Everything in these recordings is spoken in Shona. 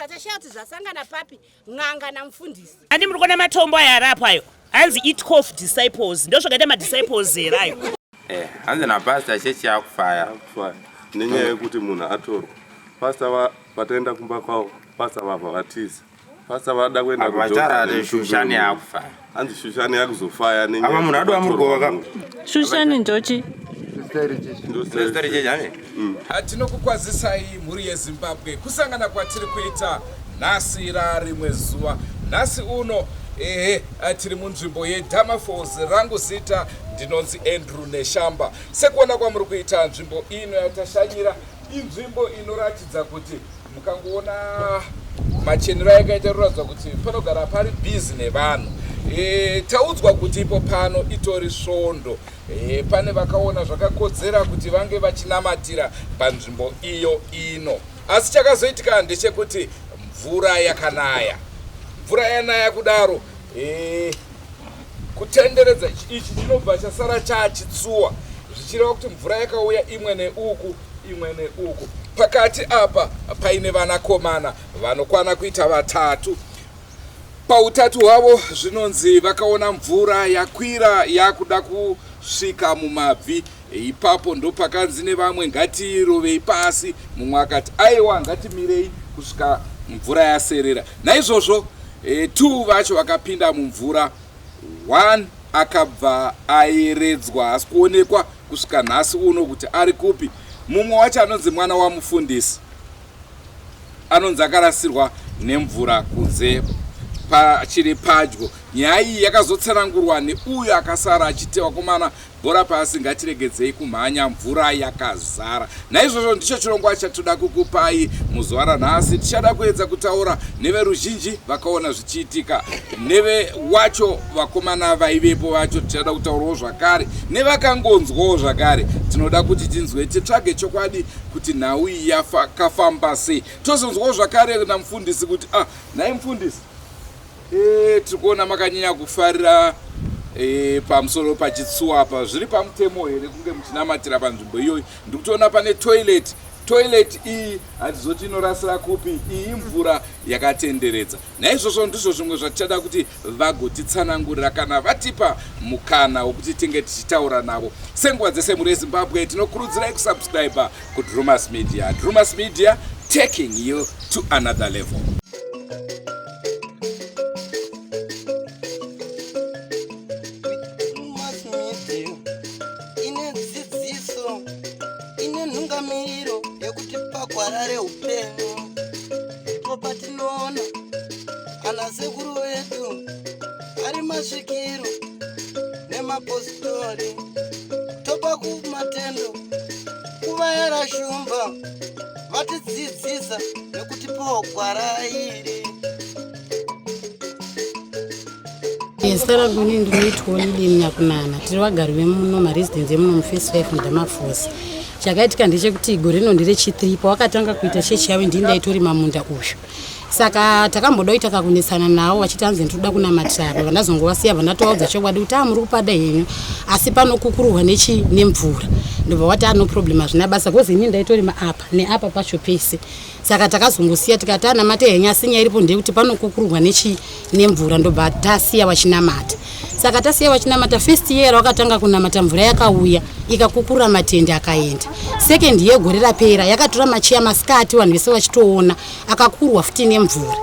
atashati zvasangana papi ng'anga namufundisi. Andi muri kuona matombo aya arapo ayo. Hanzi eat cough disciples. Ndozvakaita madisciples here ayo. Hanzi napastor chechi yakufaya. Nenyaya yekuti munhu atorwa. Pastor vataenda kumba kwavo, pastor vavhakatiza. Pastor vada kuenda kudhokera Shushani yakufaya. Hanzi Shushani yakuzofaya nenyaya. Ava munhu adwa murugova. Shushani ndochi. Story chechi. Tinokukwazisai mhuri yeZimbabwe kusangana kwatiri kuita nhasi rimwe zuva. Nhasi uno tiri munzvimbo yeDhamafosi. Rangu zita ndinonzi Andrew Neshamba. Sekuona kwamuri kuita nzvimbo ino yatashanyira inzvimbo inoratidza kuti mukangoona machenero yakaita kuratidza kuti panogara pari busy nevanhu. Taudzwa kuti ipo pano itori svondo. Pane vakaona zvakakodzera kuti vange vachinamatira panzvimbo iyo ino. Asi chakazoitika ndechekuti mvura yakanaya. Mvura yanaya kudaro kutenderedza ichi chinobva chasara chachitsuwa. Zvichireva kuti mvura yakauya imwe neuku imwe neuku. Pakati apa paine vanakomana vanokwana kuita vatatu. Pautatu hwavo zvinonzi vakaona mvura yakwira yakuda kusvika mumabvi. Ipapo ndo pakanzi nevamwe ngatirovei pasi. Mumwe akati aiwa ngatimirei kusvika mvura yaserera. Naizvozvo 2 vacho vakapinda mumvura. 1 akabva aeredzwa asi kuonekwa kusvika nhasi uno kuti ari kupi. Mumwe wacho anonzi mwana wamufundisi anonzi akarasirwa nemvura kunze pachiri padyo. Nyaya iyi yakazotsanangurwa neuyo akasara achiti vakomana bhora pasi ngatiregedzei kumhanya mvura yakazara. Naizvozvo ndicho chirongwa chatoda kukupai muzuva ranhasi. Tichada kuedza kutaura neveruzhinji vakaona zvichiitika, neve wacho vakomana vaivepo vacho tichada kutaurawo zvakare, nevakangonzwawo zvakare. Tinoda kuti tinzwe titsvage chokwadi kuti nhau iyi yakafamba sei. Tozonzwawo zvakare namufundisi kuti nhai mufundisi, tiri kuona makanyanya kufarira pamusoro pachitsuwa apa. Zviri pamutemo here kunge muchinamatira panzvimbo iyoyi? Ndikutoona pane toilet. Toilet iyi hatizoti inorasira kupi, iyi mvura yakatenderedza. Naizvozvo ndizvo zvimwe zvatichada kuti vagotitsanangurira kana vatipa mukana wokuti tinge tichitaura navo. Senguva dzese muri Zimbabwe tinokurudzirai kusubscribe kuDrewmas Media. Drewmas Media, taking you to another level. Kwarare upenyu topa tinoona ana sekuru wedu ari masvikiro nemapositori topa kumatendo kuvayara shumba vatidzidzisa nekutipawo gwara iri. Sara guni ndinoitwa Nyakunana. Tiri vagari vemuno maresidence emuno mufirst 5 muDhamafosi. Chakaitika ndechekuti gore rino ndire chi3 pawakatanga kuita chechi yawe ndindatori mamunda uyu. Saka takambodoita kakunesana nawo vachiti hanzi ndoda kunamatira apa. Vandazongovasiya vandatovaudza chokwadi kuti muri kupada henyu asi panokukurwa nemvura. Ndobva wati no problem hazvina basa kozi ini ndaitori maapa neapa pacho pese. Saka takazongosiya tikati anamate henyu asi nyaya iripo ndeyekuti panokukurwa nemvura. Ndobva tasiya vachinamata. Saka tasiya vachinamata first year wakatanga kunamata mvura yakauya ikakukura matende akaenda. Second year gore rapera yakatora machiya masikati vanhu vese vachitoona akakurwa futi nemvura.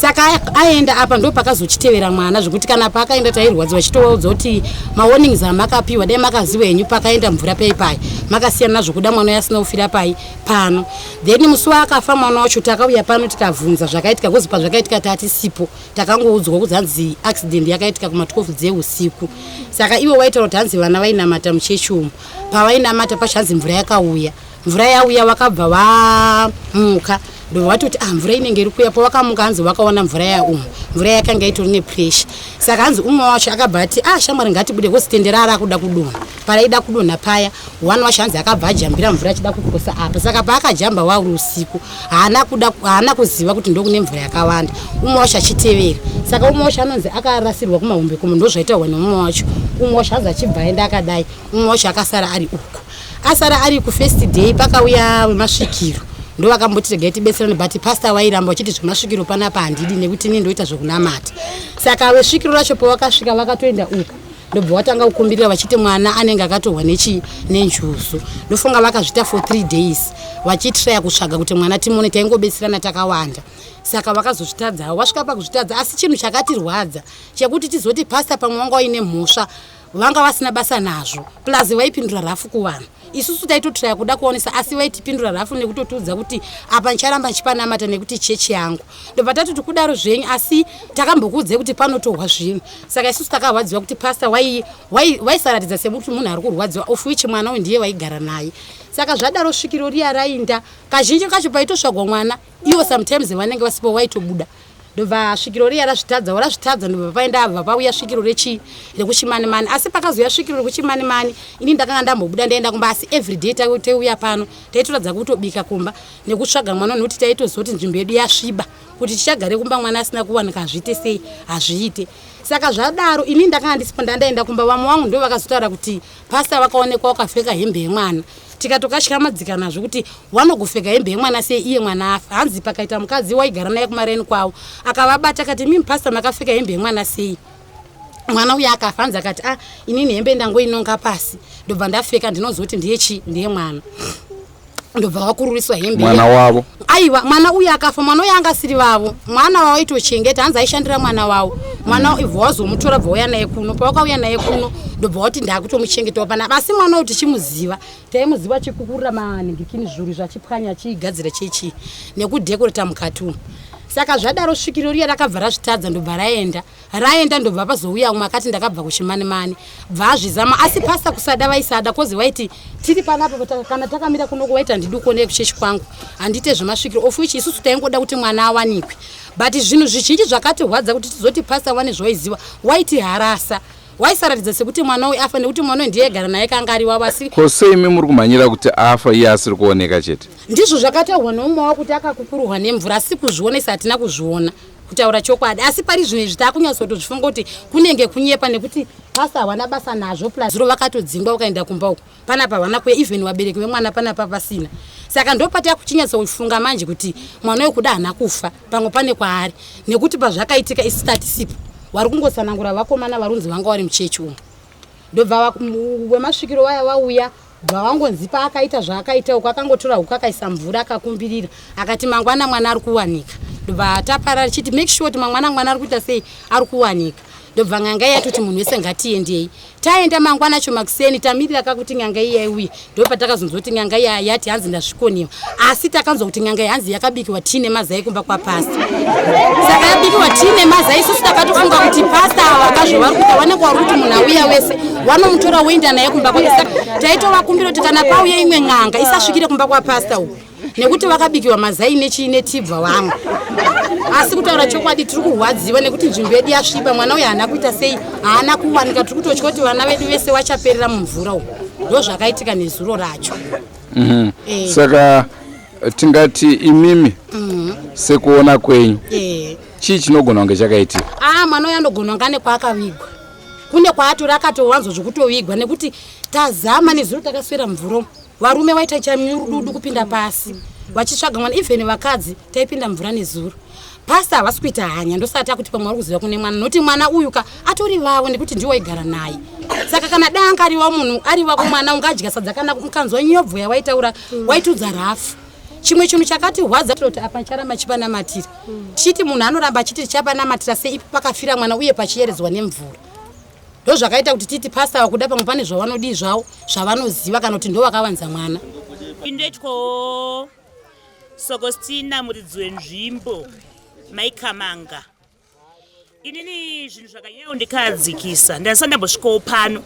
Saka aenda apa ndo pakazochitevera mwana zvokuti kana paakaenda tairwadza vachitovaudza kuti mawarnings amakapiwa dai makaziva henyu pakaenda mvura paipai makasiyana nazvo kuda mwana yasina kufira pai pano. Then musi akafa mwana wacho takauya pano tikavhunza zvakaitika kozi pazvakaitika tatisipo takangoudzwa kuti hanzi accident yakaitika kuma 12 dzeusiku. Saka ivo vaitaura kuti hanzi vana vainamata muchechi umu pavainamata pachanzi mvura yakauya. Mvura yauya vakabva vamuka ndo vatoti mvura inenge iri kuya. Pawakamuka hanzi vakaona mvura yaumu mvura yakanga itori nepressure. Saka hanzi umwe wacho akabva ati shamwari ngatibude kozi tendera arakuda kudonha. Paraida kudonha paya one wacho hanzi akabva ajambira mvura achida kukosa apa. Saka paakajamba wauri usiku haana kuziva kuti ndokune mvura yakawanda. Umwe wacho achitevera. Saka umwe wacho anonzi akarasirwa kumahombe komo ndozvaitawa neumwe wacho. Umwe wacho hanzi achibva aenda akadai. Umwe wacho akasara ari uko. Asara ari ku first day pakauya masvikiro. ndo vakamboti regai tibetserane but pastor wairamba wachiti zvemasvikiro panapa handidi nekuti ini ndoita zvokunamata. Saka vesvikiro racho pavakasvika vakatoenda uka ndobva watanga kukumbirira vachiti mwana anenge akatorwa nenjuzu. Ndofunga vakazvita for 3 days vachitraya kutsvaga kuti mwana timone, taingobetserana takawanda. Saka vakazozvitadza, wasvika pakuzvitadza, asi chinhu chakatirwadza chekuti tizoti pastor pamwe wanga waine mhosva vanga vasina basa nazvo, plus vaipindura rafu kuvanhu. Isusu taitotraya kuda kuonesa, asi vaitipindura rafu nekutotiudza kuti apa ndicharamba ndichipanamata nekuti chechi yangu. Ndobva tatoti kudaro zvenyu, asi takambokuudze kuti panotorwa zvinhu. Saka isusu takarwadziwa kuti pastor waisaratidza semuti munhu ari kurwadziwa, of which mwana uyu ndiye waigara naye. Saka zvadaro svikiro riya rainda, kazhinji kacho paitotsvagwa mwana iwo sometimes vanenge vasipo waitobuda. Ndobva svikiro riya razvitadza ndobva paenda abva pauya svikiro rekuchimanimani. Asi pakazoya svikiro rekuchimanimani ini ndakanga ndambobuda ndaenda kumba, asi everyday taiuya pano taitoradza kutobika kumba nekutsvaga mwana nekuti taitozoti nzvimbo yedu yasviba, kuti tichagare kumba mwana asina kuwanika hazviite sei hazviite. Saka zvadaro ini ndakanga ndisipo ndandaenda kumba, vamwe vangu ndo vakazotaura kuti pastor vakaonekwa wakapfeka hembe yemwana. Tikatokashika madzika nazvo kuti wanogopfeka hembe yemwana sei iye mwana afa. Hanzi pakaita mukadzi waigara naye kumareni kwavo akavabata akati mimi pastor makapfeka hembe yemwana sei, mwana uya akafa. Hanzi akati inini hembe ndangoinonga pasi. Ndobva ndapfeka ndinozoti ndiye mwana. Ndobva vakururiswa hembe mwana wavo. Aiwa, mwana uya akafa, mwana uya anga asiri vavo, mwana wavo aitochengeta. Hanzi aishandira mwana wavo, mwana ibva vazomutora bva uya naye kuno. Pavakauya naye kuno ndobva wati ndakutomuchengetawo panapa, asi mwana uyu tichimuziva, taimuziva chikukurira maningikini zviuru zvachipwanya chigadzira chechi nekudhekoreta mukati umu. Saka zvadaro svikiro riya rakabva razvitadza ndobva raenda ndobva pazouya umwe akati ndakabva kuchimanimani, bva azvizama. Asi pastor kusada vaisada, kozi vaiti tiri panapa kana takamira kunoko vaita handidi kuoneka kuchechi kwangu, handite zvemasvikiro, of which isusu taingoda kuti mwana awanikwe. But zvinhu zvizhinji zvakatirwadza kuti tizoti pastor wane zvawaiziva, waiti harasa, waisaratidza sekuti mwana uyu afa nekuti mwana uyu ndiye agara naye kanga ari wavo. Asi kose imi muri kumhanyira kuti afa iye asiri kuoneka chete? Ndizvo zvakataurwa neumwe wavo kuti akakukurwa nemvura, asi kuzvionesa hatina kuzviona kutaura chokwadi. Asi pari zvinhu izvi takunyatsotozifunga kuti kunenge kunyepa nekuti pastor hawana basa nazvo, plus zviro vakatodzingwa ukaenda kumba uko panapa hawana kuya, even vabereki vemwana panapa pasina. Saka ndopata kuchinyatsofunga manje kuti mwana uyu kuda hana kufa pamwe pane kwaari, nekuti pazvakaitika isi tatisipo wari kungosanangura vakomana varunzi vanga vari muchechi umu. Ndobva wemasvikiro vaya vauya bva vangonzi paakaita zvaakaita uko, akangotora huku akaisa mvura akakumbirira akati mangwana mwana ari kuwanika. Ndobva taparara chiti make sure kuti mwana ari kuita sei ari kuwanika. Ndobva nganga yatoti munhu wese ngatiendei. Taenda mangwana acho makuseni tamirira kakuti nganga iya iuye, ndopatakazonzoti nganga iya yati hanzi ndazvikoniwa. Asi takanzwa kuti nganga hanzi yakabikiwa tii nemazai kumba kwa pastor. Saka yabikiwa tii nemazai, isusu takatofunga kuti pastor vakazvo vari kuita vanenge vari kuti munhu auya wese wanomutora woenda naye kumba kwake. Saka taitovakumbira kuti kana pauya imwe ng'anga isasvikire kumba kwa pastor uku, nekuti vakabikiwa mazai netibva vamwe. Asi kutaura chokwadi tiri kurwadziwa nekuti nzvimbo yedu yasviba, mwana uyu haana kuita sei haana kuwanika. Tiri kutotya kuti vana vedu vese vachaperera mumvura umu. Ndo zvakaitika nezuro racho. Saka tingati imimi sekuona kwenyu chii chinogona kunge chakaitika? Mwana uyu anogona kunge nekwaakavigwa, kune kwaatori akatowanzwa zvokutovigwa, nekuti tazama nezuro takaswera mvura. Varume vaita chamyurududu kupinda pasi vachitsvaga mwana, even vakadzi taipinda mvura nezuro. Pastor havasi kuita hanya, ndosati akuti pamwe vari kuziva kune mwana, noti mwana uyu atori vavo nekuti ndiwo waigara naye. Saka kana danga ari munhu ari wako mwana ungadya sadza, kana mukanzwa nyobvu yawaitaura waitudza rafu. Chimwe chinhu chakatirwadza kuti apa charamba chipanamatira, tichiti munhu anoramba achiti chapanamatira sei ipo pakafira mwana uye pachiyeredzwa nemvura. Ndo zvakaita kuti titi pastor wakuda pamwe pane zvavanodi zvavo zvavanoziva kana kuti ndo vakawanza mwana. Indetyo Sogostina muridzi wenzvimbo maikamanga. Inini zvinhu zvakanyanya ndikadzikisa, ndasanda ndambosvikawo pano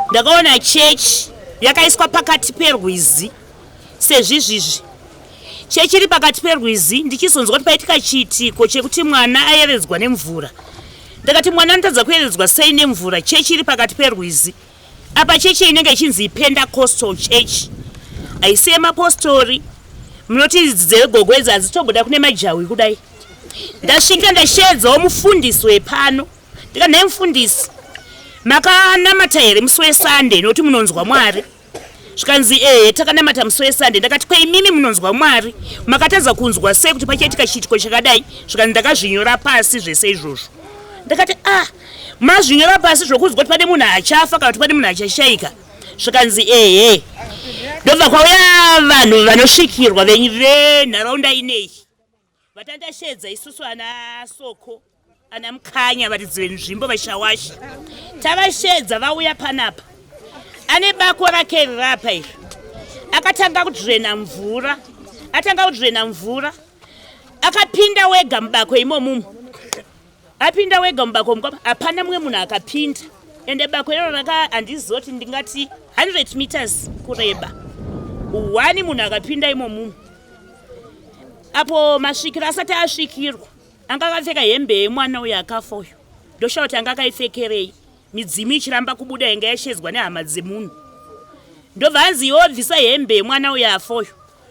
ndakaona chechi yakaiswa pakati perwizi. Sezvizvizvi chechi iri pakati perwizi, ndichizonzwa kuti paitika chiitiko chekuti mwana ayeredzwa nemvura. Ndakati mwana anotadza kuyeredzwa sei nemvura, chechi iri pakati perwizi. Apa chechi inenge ichinzi Pentecostal Church, aisi yemapostori. Munoti idzi dzegogwedzi hadzitobuda kune majawi kudai. Ndasvika ndashedzawo mufundisi wepano, ndikati naye mufundisi, makanamata here musi weSunday noti munonzwa Mwari? Zvikanzi takanamata musi weSunday. Ndakati kwaimimi munonzwa Mwari, makatadza kunzwa sei kuti pachaitika chiitiko chakadai? Zvikanzi ndakazvinyora pasi zvese izvozvo. Ndakati mazvinyora pasi zvokunzwa kuti pane munhu achafa kana kuti pane munhu achashaika. Zvikanzi ndobva kwauya vanhu vanosvikirwa venharaunda ineyi vatandashedza isusu ana Soko ana Mukanya varidzi venzvimbo vaShawashi. Tavashedza vauya panapa. Ane bako rake rapa iri akatanga kudrena mvura, akapinda wega mubako imomumu, apinda wega mubako mukapa, hapana mumwe munhu akapinda. Ende bako iro handizoti ndingati 100 meters kureba, 1 munhu akapinda imomumu. Apo masvikiro asati asvikirwa, anga akapfeka hembe yemwana uyo akafa uyo. Ndoshaura kuti anga akaipfekerei, midzimu ichiramba kubuda inga yashedzwa nehama dzemunhu. Ndobva anzi obvisa hembe yemwana uyo afa uyo.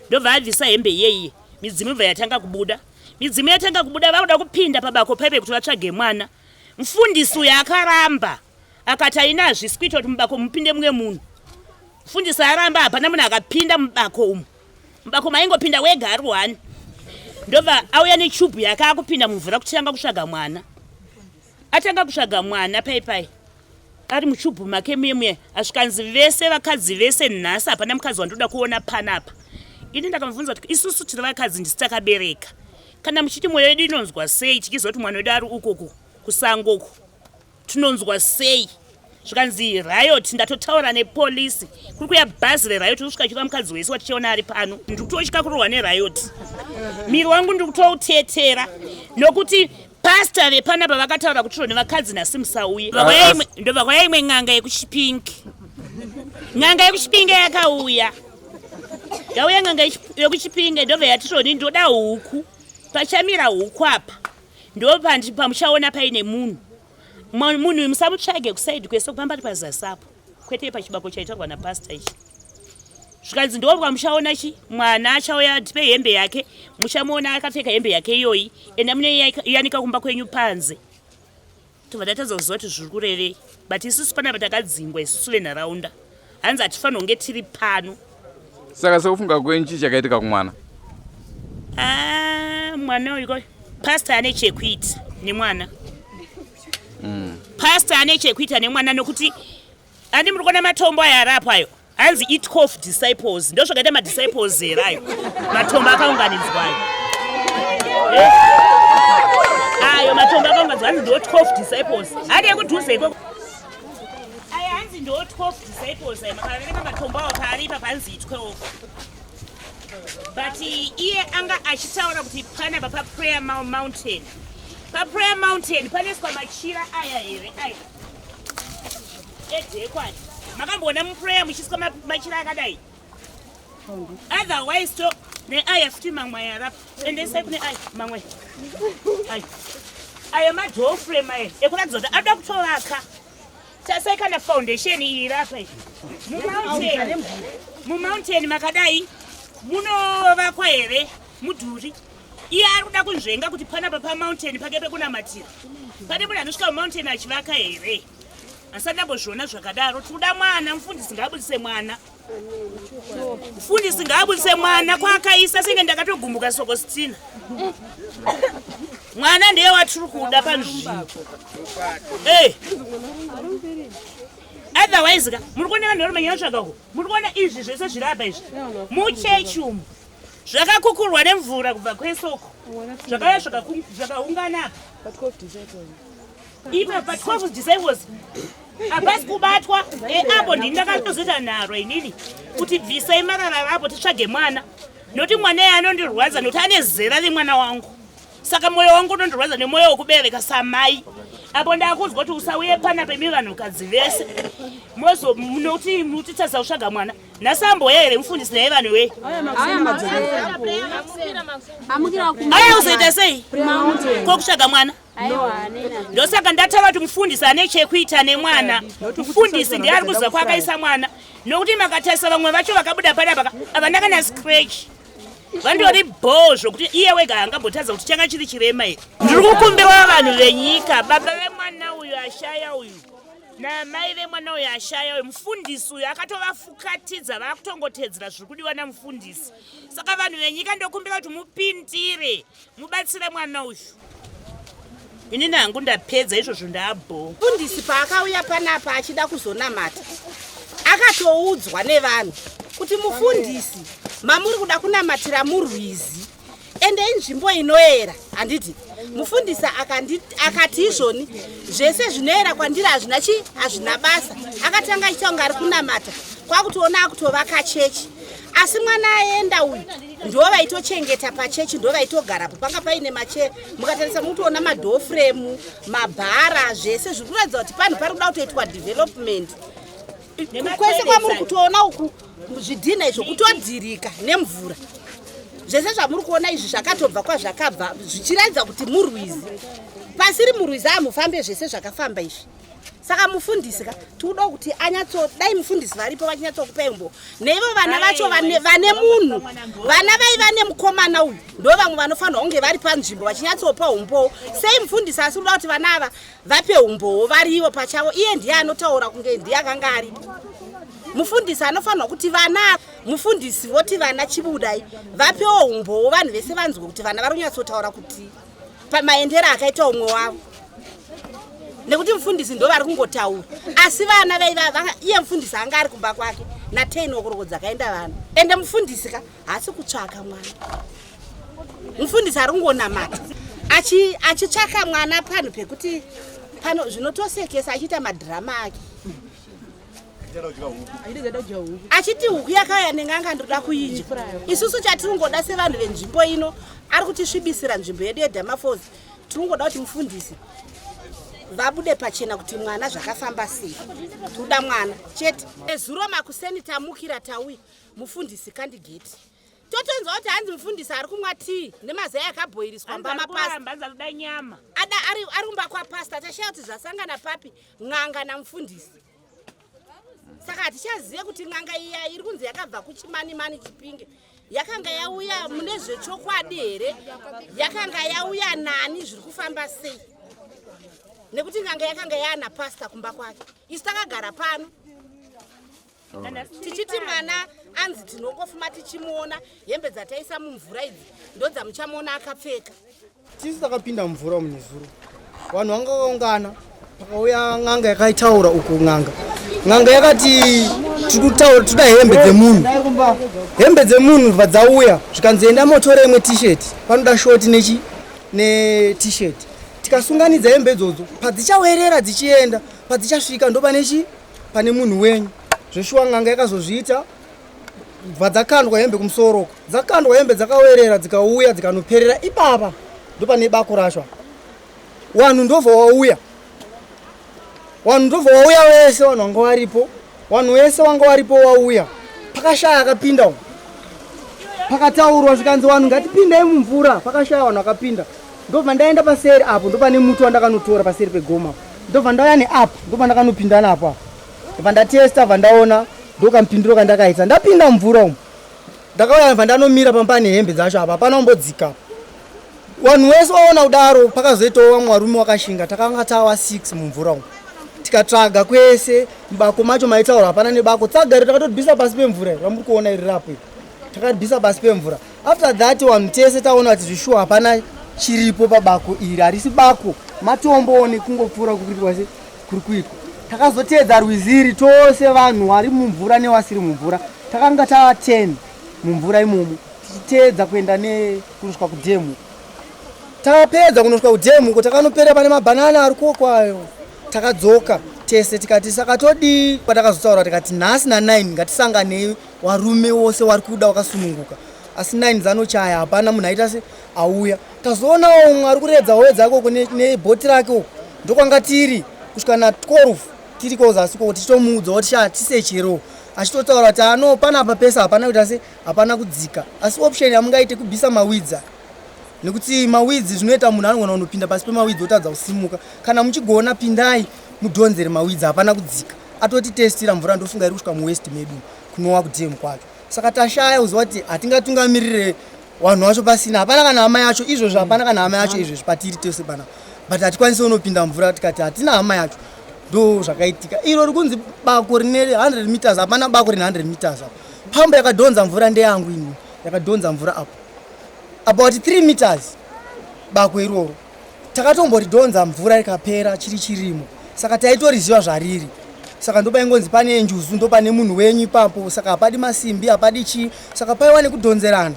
Ndobva abvisa hembe yeye, midzimu ibva yatanga kubuda. Midzimu yatanga kubuda, vakuda kupinda pabako paipe kuti vatsvage mwana. Mufundisi uyo akaramba, akati aina zvisikuita kuti mubako mupinde mumwe munhu. Mufundisi aramba, hapana munhu akapinda mubako umu. Mubako maingopinda wega ari 1. Ndobva auya nechubhu yake akupinda mumvura kutanga kutsvaga mwana. Atanga kutsvaga mwana paipai ari muchubhu make mumwe. Azvikanzi vese vakadzi vese nhasi hapana mukadzi wandoda kuona panapa. Ini ndakamubvunza kuti isusu tiri vakadzi ndisi takabereka. Kana muchiti mwoyo yedu inonzwa sei tichizwa kuti mwana wedu ari ukoko kusangoku, tinonzwa sei? Zvikanzi riot, ndatotaura nepolisi. Kuri kuya bhazi reriot kusvika chiva mukadzi wese watichiona ari pano. Ndiri kutotya kurorwa neriot. Miri wangu ndiri kutoutetera nokuti pastor vepanapa vakataura kuti tiro nevakadzi nhasi musauye. Ndobva kwaya imwe n'anga yekuChipinge. N'anga yekuChipinge yakauya. Yauya n'anga yekuChipinge ndobva yati tiro ndoda huku. Pachamira huku apa. Ndobva pamuchaona paine munhu. Munhu musamutsvage kusaidi kwese kupamba pazasi apo. Kwete pachibako chaitorwa napastor ichi. Zvikanzi ndobva muchaona mwana achauya tipe hembe yake, muchamuona akapfeka hembe yake iyoyi, enda mune yanika kumba kwenyu panze. Tobva tatadza kuziva kuti zviri kurevei, but isusu panapa takadzingwa isusu venharaunda. Hanzi hatifanira kunge tiri pano. Saka sekufunga kwenyu chakaitika kumwana? Mwana uyu pastor ane chekuita nemwana. Pastor ane chekuita nemwana nokuti andi muri kuona matombo aya arapo ayo. Hanzi it 12 disciples. Ndo zvakaita madisciples erayo. Matombo akaunganidzwayo. Ayo matombo akaunganidzwa hanzi ndo 12 disciples. Hadi ekudhuze iko. Aya hanzi ndo 12 disciples ayo. Makavereka matombo awo paaripa panzi 12. But iye anga achitaura kuti panapa pa prayer mountain. Pa prayer mountain paneswa machira aya here aya. Edekwani. Makambona muprayer muchisika machira akadai. Otherwise to ne aya futi mamwe yarapo. Endesai kune aya mamwe. Aya madoor frame aya ekuratidza kuti ada kutovaka. Tasai kana foundation iri rapa iyi. Mumountain makadai munovakwa here mudhuri. Iye ari kuda kunzvenga kuti panapa pamountain pake pekunamatira. Pane munhu anosvika mumountain achivaka here. Asandambozviona zvakadaro. Tinoda mwana, mufundisi ngaabudise mwana. Mufundisi ngaabudise mwana kwaakaisa senge ndakatogumbuka Sokostina. Mwana ndiye watiri kuda panzvimbo. Otherwise muri kuona vanhu vanomanya tsvakako. Muri kuona izvi zvese zviri apa izvi. Muchechi umu zvakakukurwa nemvura kubva kweSoko. Zvakauya zvakaungana apa. Ipa pa 12 disciples. Abasi kubatwa apo ndindakatozoita nharo inini kuti bvisai marara rapo titsvage mwana. Noti mwana yeye anondirwadza noti ane zera remwana wangu. Saka moyo wangu unondirwadza nemoyo wokubereka samai. Apo ndakuzwa kuti usauye pana pemivanhukadzi vese. Mozo munoti mutitadza kutsvaga mwana. Nasambo here mufundisi naye vanhu we. Aya uzoita sei? Kokutsvaga mwana. Ndosaka ndataura kuti mufundisi ane chekuita nemwana. Mufundisi ndiye ari kuziva kwaakaisa mwana. Nokuti makatarisa vamwe vacho vakabuda panapa havana kana scratch. Vandori bhozvo kuti iye wega angambotadza kuti changa chiri chirema here. Ndiri kukumbira vanhu venyika, baba vemwana uyu ashaya uyu. namai vemwana uyo ashaya uyo mufundisi uyo akatovafukatidza vakutongotedzera zviri kudiwa namufundisi. Saka vanhu venyika ndokumbira kuti mupindire mubatsire mwana uyu. Inini hangu ndapedza izvozvo ndabho. Mufundisi paakauya panapa achida kuzonamata akatoudzwa nevanhu kuti mufundisi mamuri kuda kunamatira murwizi ende inzvimbo inoera. Handiti mufundisi akati izvoni zvese zvinoera kwandiri hazvina basa. Akatanga achiita kunge ari kunamata kwakutoona akutovaka chechi, asi mwana aenda uyu ndo vaitochengeta pachechi, ndo vaitogarapo panga paine mache. Mukatarisa mutoona madhoo frame, mabhara, zvese zviri kuratidza kuti panhu pari kuda kutoitwa development. Kwese kwamuri kutoona uku zvidhina izvo kutodzirika nemvura. Zvese zvamuri kuona izvi zvakatobva kwazvakabva zvichiratidza kuti murwizi. Pasiri murwizi amufambe zvese zvakafamba izvi. Saka mufundisi tinoda kuti dai mufundisi varipo vachinyatsokupa umbo nevo vana vacho vane munhu, vana vaiva nemukomana uyu ndo vamwe vanofanira kunge vari panzvimbo vachinyatsopa umbo. Sei mufundisi asi kuda kuti vana ava vape umbowo varivo pachavo? Iye ndiye anotaura kunge ndiye akanga aripo. Mufundisi anofanira kuti vana, mufundisi voti vana chibudai vapewo umbowo, vanhu vese vanzwe kuti vana vari kunyatsotaura kuti pamaendero akaita umwe wavo. Nekuti mufundisi ndo vari kungotaura, asi vana iye mufundisi anga ari kumba kwake na10 okoroko dzakaenda vana. Ende mufundisi haasi kutsvaka mwana, mufundisi ari kungonamata achitsvaka mwana panhu pekuti pano zvinotosekesa achiita madhirama ake achiti huku yakauya nenganga ndoda kuidya. Isusu chatiringoda sevanhu venzvimbo ino ari kutisvibisira nzvimbo yedu yeDhamafosi, tiringoda kuti mufundisi vabude pachena kuti mwana zvakafamba sei. Tuda mwana chete. Ezuro makuseni tamukira tauya mufundisi kandidate. Totonzwa kuti hanzi mufundisi ari kumwa tea nemazai akabhoiriswa mbamapasta. Ari kumba kwa pasta. Tashaya kuti zvasangana papi n'anga namufundisi. Saka hatichazive kuti n'anga iya iri kunzi yakabva kuchimani Chipinge yakanga yauya mune zvechokwadi here, yakanga yauya nani, zviri kufamba sei. Nekuti n'anga yakanga yana pasta kumba kwake. Isu takagara pano tichiti mwana anzi tinongofuma tichimuona hembe dzataisa mumvura idzi ndo dzamuchamuona akapfeka. Tisu takapinda mvura munezuro, vanhu vanga vakaungana pakauya n'anga yakaitaura uku. N'anga yakati tikutaura tuda hembe dzemunhu vadzauya zvikanzoenda motore imwe t-shirt, panoda shoti ne t-shirt. Tikasunganidza hembe idzodzo padzichawerera dzichienda padzichasvika ndo pane munhu wenyu. Zveshuwa n'anga yakazozviita, vadzakandwa hembe kumusoro, dzakandwa hembe dzakawerera dzikauya dzikanoperera ipapa ndo pane bako rashwa. Vanhu ndobva wauya wese, vanhu vanga varipo, vanhu vese vanga varipo wauya. Pakashaya akapinda, pakataurwa zvikanzi vanhu ngatipindei mumvura, pakashaya vanhu akapinda. Ndobva ndaenda paseri apo ndo pane muti wandakanotora paseri pegoma. Ndobva ndauya neapo ndo pandakanopinda napo. Ndobva ndatesta vandaona ndo kampindiro kandakaita. Ndapinda mvura umo. Ndakauya vandanomira pamba nehembe dzacho apa hapana kumbodzika. Vanhu vese vaona kudaro pakazoitawo vamwe varume wakashinga. Takanga tawa 6 mumvura umo. Tikatsvaga kwese mbako macho maitaura hapana nebako. Tsagare takatobvisa pasi pemvura ramuri kuona iri rapo. Takabvisa pasi pemvura. After that vanhu tese taona kuti zvishuwa hapana chiripo pabako iri, harisi bako matombo nekungopfuura kuri kuitwa. Takazotedza rwiziri tose vanhu vari mumvura nevasiri mumvura. Takanga tava 10 mumvura imomo tichitedza kuenda kunosvika kudhemu. Takapedza kunosvika kudhemu ko takanopera pane mabhanana ari kokwayo. Takadzoka tese tikati saka todi patakazotaura tikati nhasi na9 ngatisanganei varume vose vari kuda wakasununguka. Asi 9 dzanochaya hapana munhu aita se auya. Tazoona umwe ari kuredza howe dzako nebhoti rake ndokwanga tiri kusvika na 12 tiri kozasi ko tichitomuudza kuti tisechero achitotaura kuti panapa pesa hapana kuita se hapana kudzika. Asi option yamungaite kubvisa mawidza, nekuti mawidzi zvinoita munhu anogona kunopinda pasi pemawidzi otadza kusimuka. Kana muchigona pindai mudhonzere mawidzi hapana kudzika. Atoti testira mvura ndofunga iri kusvika muwest medu kunowa kudhemu kwacho. Saka tashaya kuziva kuti hatingatungamirire vanhu vacho pasina, hapana kana hama yacho izvozvo, hapana kana hama yacho izvozvo patiri tose pana. But hatikwanisi unopinda mvura tikati hatina hama yacho. ndo zvakaitika. Iro rikunzi bako rine 100 meters, hapana bako rine 100 meters apo. Pambo yakadhonza mvura ndeyangu ini, yakadhonza mvura apo about 3 meters bako iroro. Takatomboridhonza mvura ikapera chiri chirimo, saka taitoriziva zvariri. Saka ndopaingonzi pane njuzu, ndopane munhu wenyu ipapo, saka hapadi masimbi, hapadi chii, saka paiwa nekudhonzerana.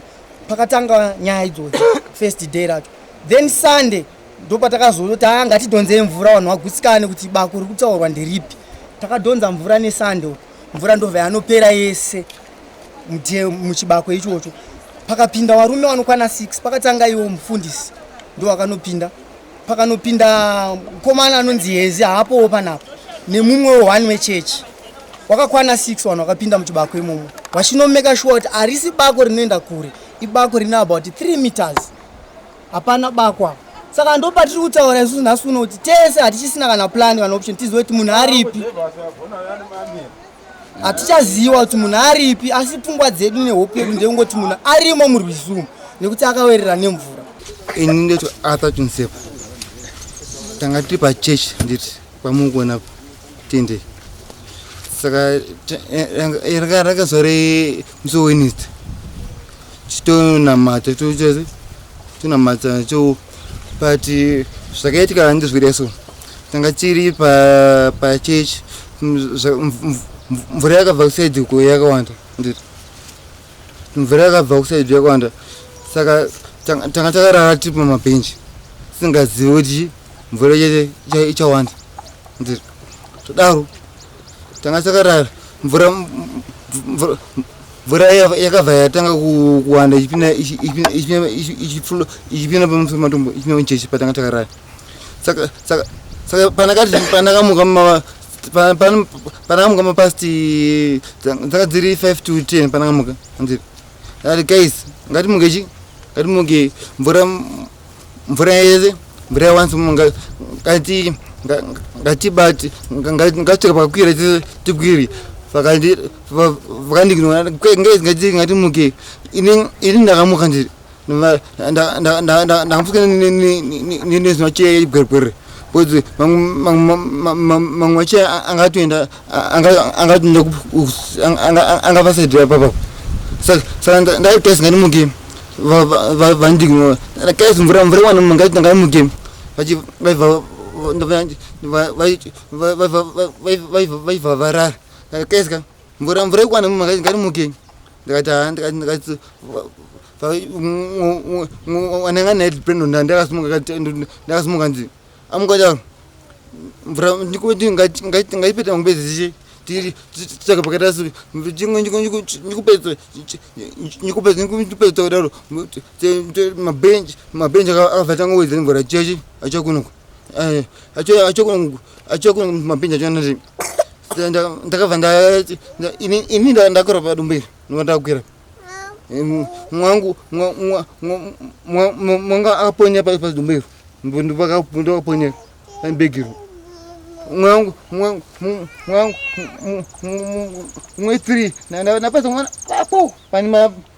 Pakatanga nyaya idzodzo first day racho. Then Sunday ndopatakazoti ngatidhonzei mvura vanhu vagutsikane kuti bako riri kutaurwa nderipi. Takadhonza mvura neSunday, mvura ndobva yanopera yese muchibako ichocho. Pakapinda varume vanokwana 6, pakatanga iwo mufundisi ndo vakanopinda. Pakanopinda mukomana anonzi Hezi haapowo panapo, nemumwe one wechechi. Wakakwana 6 vanhu vakapinda muchibako imomo. Vachinomeka sure kuti harisi bako rinoenda kure, ibako rine about 3 meters, hapana bako apo. Saka ndopatiri kutaura isusu nhasi uno kuti tese hatichisina kana plan kana option, tizive kuti munhu aripi. Hatichaziva kuti munhu aripi, asi pfungwa dzedu nehope yedu ndeyekungoti munhu arimo murwizi umu nekuti akawerera nemvura. Ini ndeti Arthur Tunsepo. Tanga tiri pachechi nditi pamukuona tende. Saka rakazore musi Wednesday. Chitonamata tunamata cho pati zvakaitika handizvire so. Tanga tiri pachechi, mvura yakabva kusaidhi uko yakawanda nditi. Mvura yakabva kusaidhi yakawanda. Saka tanga takarara tiri pamabhenji tisingazivi kuti mvura ichawanda nditi. Todaro tanga takarara mvura yakabva yatanga kuwanda ichipinda pamusoro matombo ichipinda muchechi patanga takarara. Saka panakamuka mapasti dzakadziri 5 to 10 panakamuka nditi. Guys, ngatimuke mvura yese, mvura yawanza ngatibati ngatsvaka pakakwira tikwiri. Vakandikinoona ngatimuke. Ini ndakamuka ndiri ndakamuka nezinocheya igwerigwere, because mamwe wache angatoenda angapasaidhira papapo. Saka ndaitesi ngatimuke vandikinoona kaisi mvura wana ngatimuke vaibva varara. Kaisika mvura ikwana ngatimuke. Ndikati wananga night brand ndakasimuka ndzi amukata mvura ngaipeta ngubezishe tiri tsaka pakata su nikupedza kudaro mabench akavatanga wedzera mvura chechi achakunuka achakunuka mabench achonati. Ndakabva ini ndakora padumberi ndakwira mwangu mwanga akaponya padumberi ndakaponya pambegiro mwangu mwe 3 napasa mwana apo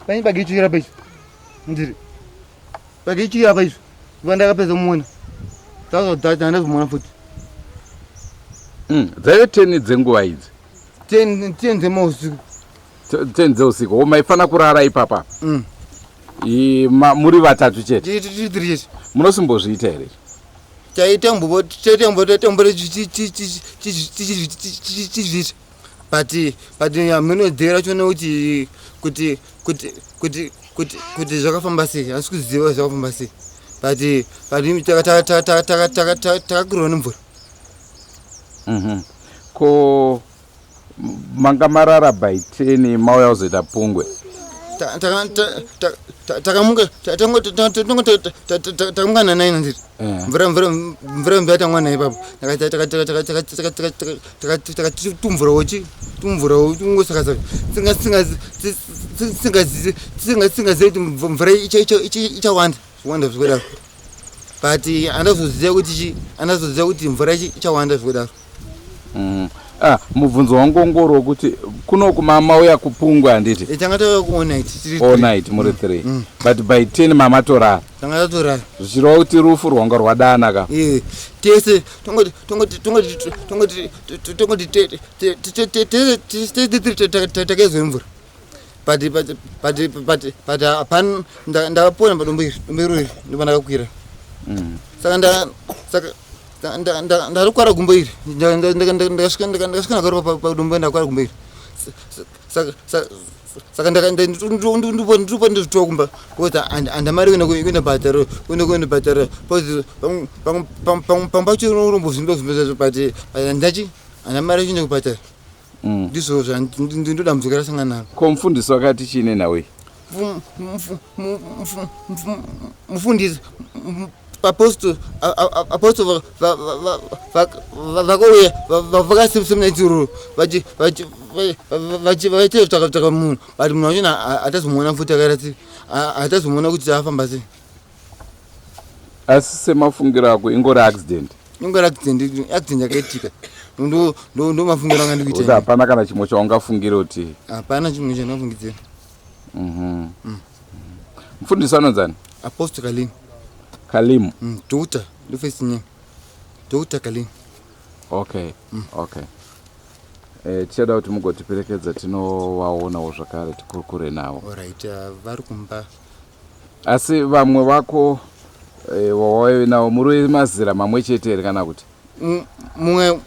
pani bagichira pecho ndiri bagichira pecho vandakapedza mumona ndazomona futi. Dzaive 10 dzenguva idzi 10 dzemausiku 10 dzeusiku. Maifana kurara ipapa muri vatatu chete? Tiri chete. Munosimbozviita here? Taitambore tichizviita but minodzera chona kuti zvakafamba sei, hasi kuziva zvakafamba sei, but takakurwa nemvura. Ko manga marara by 10 mauya kuzoita pungwe. Takamuka na 9 ndiri. Mvura mbiyatangwa nayo ipapo. Takatumvura ungosakasaka. Singazivi kuti mvura ichawanda zvikudaro. But andazoziva kuti mvura ichawanda zvikudaro. mubvunzo wangongoro kuti kuno kumama uya kupungwa handiti tangatoya kuona all night muri 3 but by 10 mama torara tangatora zvichireva kuti rufu rwanga rwadana ka tese takezvemvura but apana ndakapona padombo iri ndipo ndakakwira saka ndarikwara gumbo iri ndakasvika nakaro padombo ndakwara gumbo iri saka ndiripo ndizvitoa kumba kuti handamari kuenda bhatara pamba chirombo zvimbe but ndachi handamari kuenda kubhatara ndizvo zvandinodambudziko rasangana naro ko mufundisi wakati chiine nawe mufundisi apostle vakauya vakasemnaitiro vachitsvaka munhu but munhu wachona hatazomuona futi akarati hatazomuona kuti afamba sei asi semafungiro ako ingori accident yakaitika ndo mafungiro anga ndikuita kuti hapana kana chimwe chaungafungira kuti hapana chimwe chandingafungidzira mufundisi anonzani apostle Kalimu Dr. The first name Dr. Kalimu. Okay. Tichada kuti mugotiperekedza tinovaonawo zvakare tikurukure navo. Alright, vari kumba. Asi vamwe vako wawaive navo muri mazira mamwe chete here kana kuti? Mumwe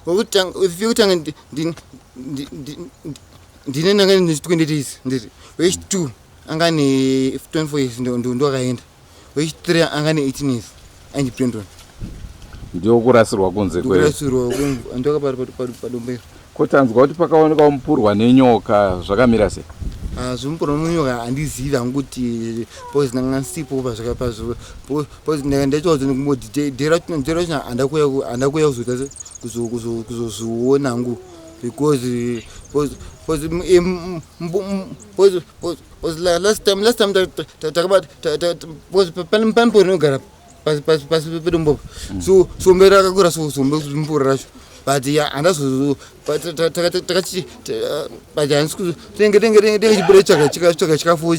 wekutanga ndine nangani ndine 20 days ndiri. Wechi2 angane 24 years ndo akaenda. Wechi3 angane 18 years andipendwa. Ndio kurasirwa kunze kwe. Kurasirwa ndoka padombe. Kotanzwa kuti pakaoneka mupurwa nenyoka zvakamira sei? Zvimpurwa nenyoka handiziva kuti pose nangansipo pazvakapazvo. Pose ndachodzo ngomoti dera andakuya kuzozviona hangu because last time panpo rinogara pasi pedombo so mberi akakura sombe mpura racho but handazo takati but tinenge chibure chikafuwo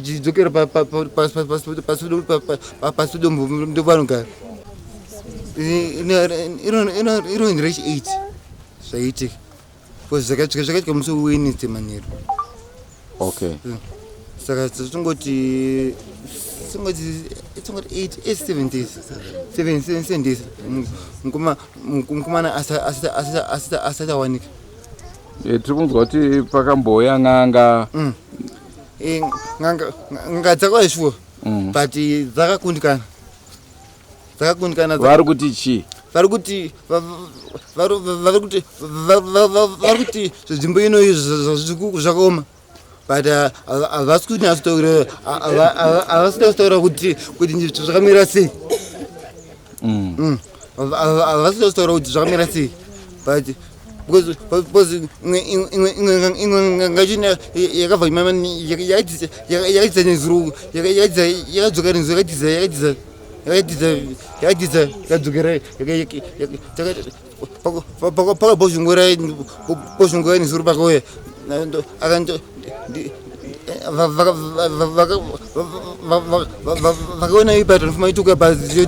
chidzokera pasi pedombo ndopanogara iro rechi 8 zvaitika zvakaitika musi Wednesday manheru. Okay. Saka tongoti 7 days mukomana asati awanika. Tiri kunzwa kuti pakamboya ng'anga dzakaishuwa but dzakakundikana vari kuti chii? vari kuti nzvimbo inoyi zvakaoma but havasi kutaura kuti zvakamira sei havasi kutaura kuti zvakamira sei but because imwe ngachina yakabva yakadzidza nezuro yakadzoka nezuro yakadzidza yadzokera pakabozhongora nezuro pakauya vakaona ipato nofuma ituka bhazi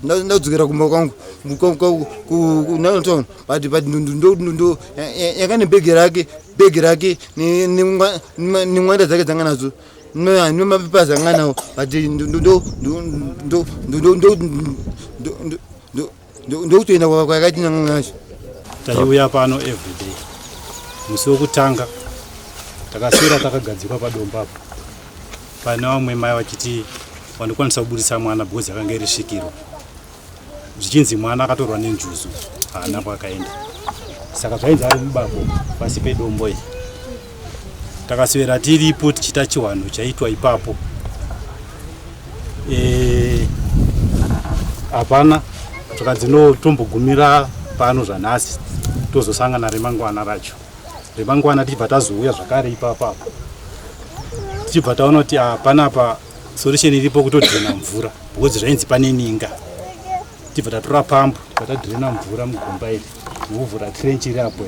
ndaudzokera kumba kwangu kutown but ndo yakane bhegi rake nemwanda dzake dzanga nadzo nemapepazi anga nawo but ndokutoenda kwakati nanga nacho. Taiuya pano everyday musi wekutanga takaswera takagadzikwa padombo apo pane vamwe mai vachiti vandikwanisa kubudisa mwana bhozi akanga iri svikiro zvichinzi mwana akatorwa nenjuzu haana kwakaenda saka zvainzi ari mubako pasi pedombo iyi takaswera tiripo tichita chiwano chaitwa ipapo hapana takadzinotombogumira pano zvanhasi tozosangana remangwana racho remangwana tichibva tazouya zvakare ipapapo tichibva taona kuti panapa solution iripo kutodhena mvura because zvainzi pane ninga tibva tatora pampu tikatadhirena mvura mugomba iri nokuvhura trenchi iri apo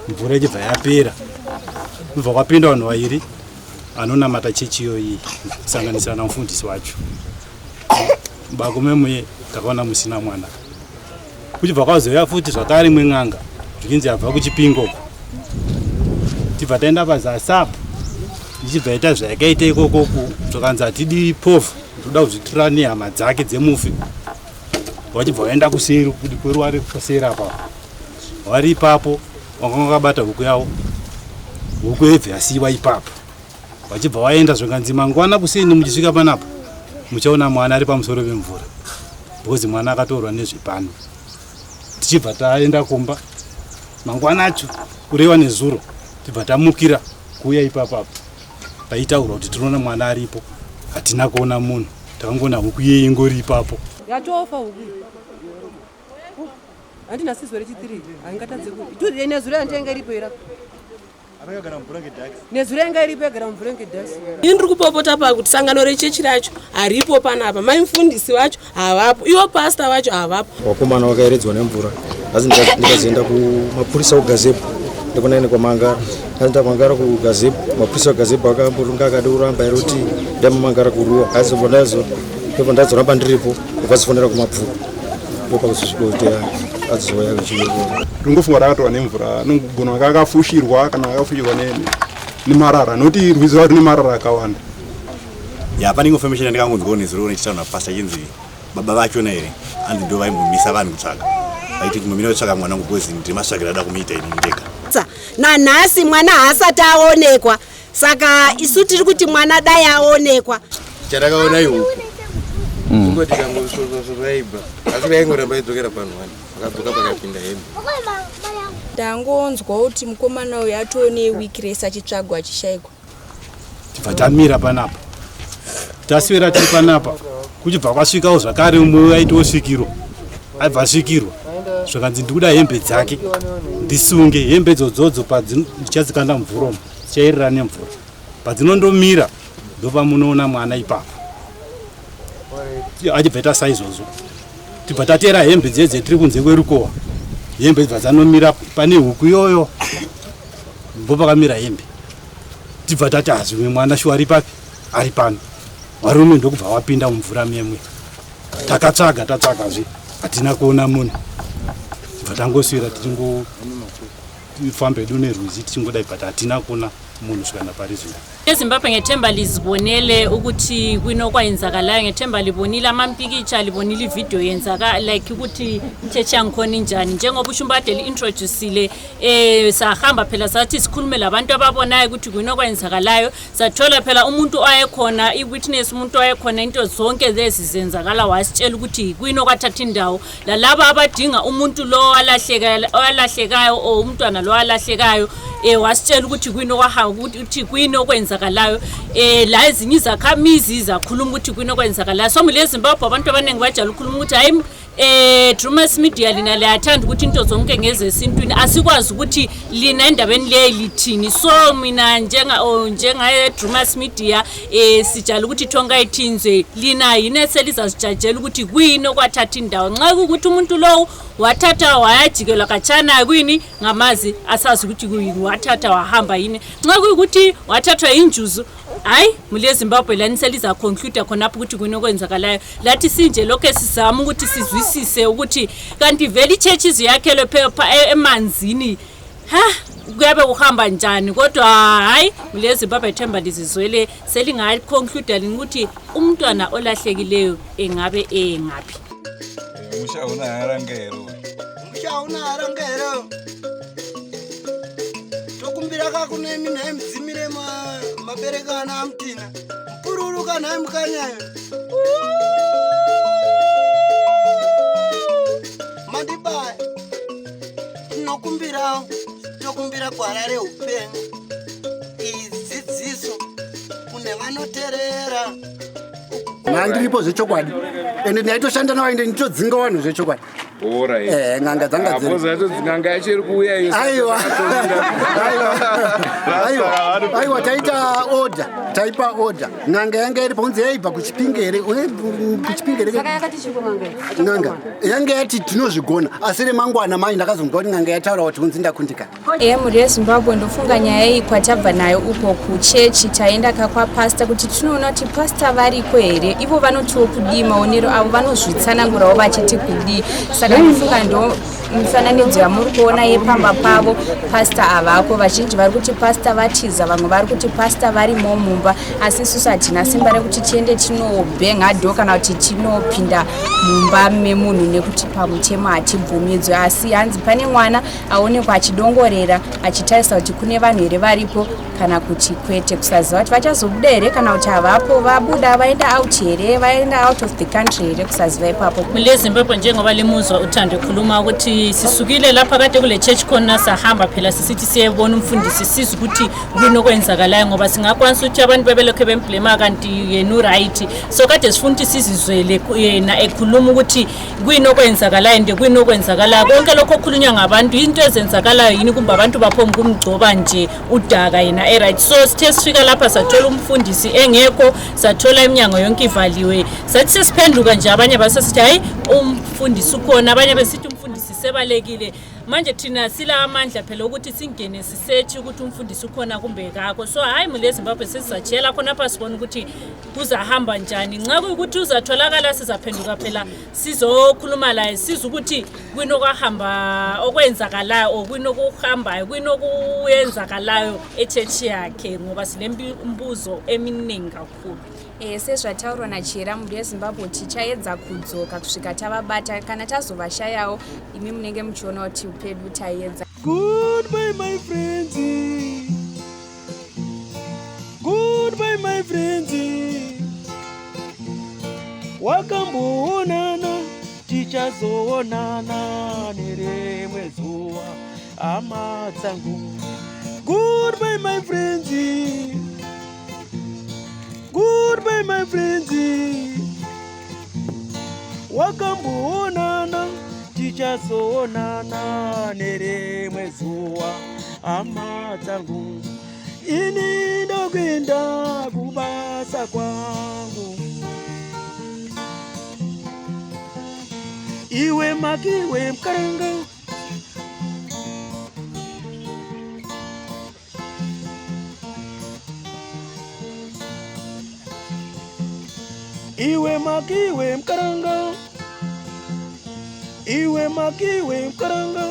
mvura ichibva yapera kubva kwapinda vanhu vairi anonamata chechiyo iyi kusanganisira namufundisi wacho bako memuye takaona musina mwana kuchibva kwazoya futi zvakare mwen'anga zvikinzi yabva kuchipingo tibva taenda pazasapo ichibva ita zvayakaita ikokoku zvakanzi hatidi pofu toda kuzvitirana nehama dzake dzemufi vachibva vaenda kuseri kuti kweru vari kuseri apa vari ipapo vanga vakabata huku yavo huku yebva yasiyiwa ipapo vachibva vaenda zvakanzi mangwana kuseni muchisvika panapa muchaona mwana ari pamusoro pemvura bhozi mwana akatorwa nezvepano tichibva taenda kumba mangwana acho kureva nezuro tibva tamukira kuuya ipapapo taitaurwa kuti tinoona mwana aripo hatina kuona munhu takangona huku yeye ingori ipapo yatofa huku handina sizwe rechitiri haingatadze kuti nezuro yantenga iripo ira nezuro yanga iripo yagara mvura ngedhasi indiri kupopota pakuti sangano rechechi racho haripo panapa maimufundisi vacho havapo ivo pasta vacho havapo wakomana vakaeredzwa nemvura asi ndikazoenda kumapurisa kugazebo ndikunaine kwamangara aenda mangara kugazebo mapurisa kugazebo akamborunga akade kuramba iri kuti ndamamangara kuruwa asi pebva ndadzoramba ndiripo vakazifonera kumabvuku ndopakuzvisvika kuti azizoya kuchiyeko ringofunga rakatorwa nemvura nogona aka akafushirwa kana akafushirwa nemarara nokuti rwizi rwari nemarara akawanda pane information yandikangonzwawo nezuro nechitaura napasta chinzi baba vachona here hanzi ndo vaimbomisa vanhu kutsvaga vaiti timbomira kutsvaga mwana ngokuzi ndimasvagira ada kumuita ini ndega nanhasi mwana haasati aonekwa saka isu tiri kuti mwana dai aonekwa chandakaona ihuku ingoti kangosososoaibva asi vaingoramba idzokera panhu vakadzoka pakapinda hembe ndangonzwa kuti mukomana uyu atone wikiresi achitsvagwa achishayikwa tibva tamira panapa taswera tiri panapa kuchibva kwasvikawo zvakare umwe aitiwo svikiro aibva asvikirwa zvakanzi ndikuda hembe dzake ndisunge hembe dzodzo padzichadzikanda mvura umu dzichairira nemvura padzinondomira ndopamunoona mwana ipapo achibva tasa izvozvo tibva tatera hembe dzedze tiri kunze kwerukowa hembe dzibva dzanomira pane huku iyoyo mbo pakamira hembe tibva tati hazvimwe mwana shuwa ari papi ari pano varume ndokubva wapinda mumvura memwe tatsvagazve hatina kuona munhu tibva tangoswera tifambe dune rwizi tichingodai but hatina kuona munhu svikana pari zvino ezimbabwe ngethemba lizibonele ukuthi kwinokwayenzakalayo ngethemba libonile amampikicha libonile ivideo yenzaka like ukuthi ichechi yangikhona injani njengoba uShumbade li-introducile sahamba phela sathi sikhulume labantu ababonayo ukuthi kwinokwayenzakalayo sathola phela umuntu owayekhona i-witness umuntu owayekhona into zonke lezi zenzakala wasitshela ukuthi kwinokwathatha indawo lalaba abadinga umuntu lo owalahlekayo o umntwana lo owalahlekayo wasitshela ukuthi kwinokwenzakalayo la ezinye izakhamizi zakhuluma ukuthi kwinokwenzakalayo so mule Zimbabwe abantu abaningi bajala ukukhuluma ukuthi hayi Drewmas media lina liyathanda ukuthi into zonke ngezesintwini asikwazi ukuthi lina endabeni le lithini so mina njenga Drewmas media sijala ukuthi thonga ithinzwe lina yini selizasijajela ukuthi kwini okwathatha indawo nxa ukuthi umuntu lo wathatha wayajikela kachana kwini ngamazi asazi ukuthi kuyini wathatha wahamba yini nxa ukuthi wathathwa injuzu hayi mule Zimbabwe lani seliza conclude khonapho ukuthi kwinokwenzakalayo lathi sinje lokho sizama ukuthi sizwisise ukuthi kanti vele ichurches yakhelwe phepha emanzini kuyabe uhamba njani kodwa hayi mule Zimbabwe themba lizizwele selingayi conclude ukuthi umntwana olahlekileyo engabe engaphi mushauna harangero tokumbira kakune mina emdzimire maberekana amtina mpururuka naye mukanyayo mandibaya tokumbira gwara reupenyu idzidziso kune vanoteerera nandiripo zvechokwadi ende ndaitoshanda nawo ende nditodzinga vanhu zvechokwadi ng'anga dzanga yacho iri kuuya aiwa taita order taipa order n'anga yanga iri paunzi yaibva kuchipingere n'anga yanga yati tinozvigona asi remangwana mai ndakazonga kuti n'anga yataura kuti kunzi ndakundikana mhuri yezimbabwe ndofunga nyaya iyi kwatabva nayo uko kuchechi taenda kakwapasta kuti tinoona kuti pasta variko here ivo vanotiwo kudii maonero avo vanozvitsanangurawo vachiti kudii saka ndofunga ndo mifananidzo yamuri kuona yepamba pavo pasta avako vazhinji vari kuti pasta vatiza vamwe vari kuti pasta varimo mumba asi isusu hatina simba rekuti tiende tinobhenga dho kana kuti tinopinda mumba memunhu nekuti pamutemo hatibvumidzwe asi hanzi pane mwana aonekwa achidongorera achitarisa kuti kune vanhu here varipo kana kuti kwete kusaziva kuti vachazobuda here kana kuti havapo vabuda vaenda out here vaenda out of the country here kusaziva ipapo mule Zimbabwe njengoba limuzwa uthando khuluma ukuthi sisukile lapha kade kule church khona sahamba phela sisithi siyebona umfundisi siza ukuthi kwinokwenzakalayo ngoba singakwanisa ukuthi abantu bebelokhe bemblema kanti yena right so kade sifuna ukuthi sizizwele yena ekhuluma ukuthi kwinokwenzakalayo nje kwinokwenzakalayo konke lokho okhulunywa ngabantu into ezenzakalayo yini kumbe abantu baphoma kumgcoba nje udaka yena right so sithe sifika lapha sathola umfundisi engekho sathola iminyango yonke ivaliwe sathi sesiphenduka nje abanye basesithi hayi umfundisi ukhona abanye besithi umfundisi sebalekile manje thina sila amandla phela ukuthi singene sisearch ukuthi umfundisi ukhona kumbe kakho so hayi mule Zimbabwe sesizatshela khona lapha sibona ukuthi kuzahamba njani nxa kuyukuthi uzatholakala sizaphenduka phela sizokhuluma laye siza ukuthi kwinokuhamba okwenzakalayo okwinokuhambayo kwinokuyenzakalayo echurch yakhe ngoba sinembuzo eminingi kakhulu sezvataurwa nachira mhuri yezimbabwe tichaedza kudzoka kusvika tavabata kana tazovashayawo imi munenge muchiona kuti upedu taedza Goodbye my friends, goodbye my friends, wakamboonana tichazoonana nerimwe zuva hama dzangu. Goodbye my friends, goodbye my friends, wakamboonana tichazoonana nerimwe zuva hama dzangu. Ini ndokwenda kubasa kwangu, iwe makiwe mkaranga, iwe makiwe mkaranga, iwe makiwe mkaranga.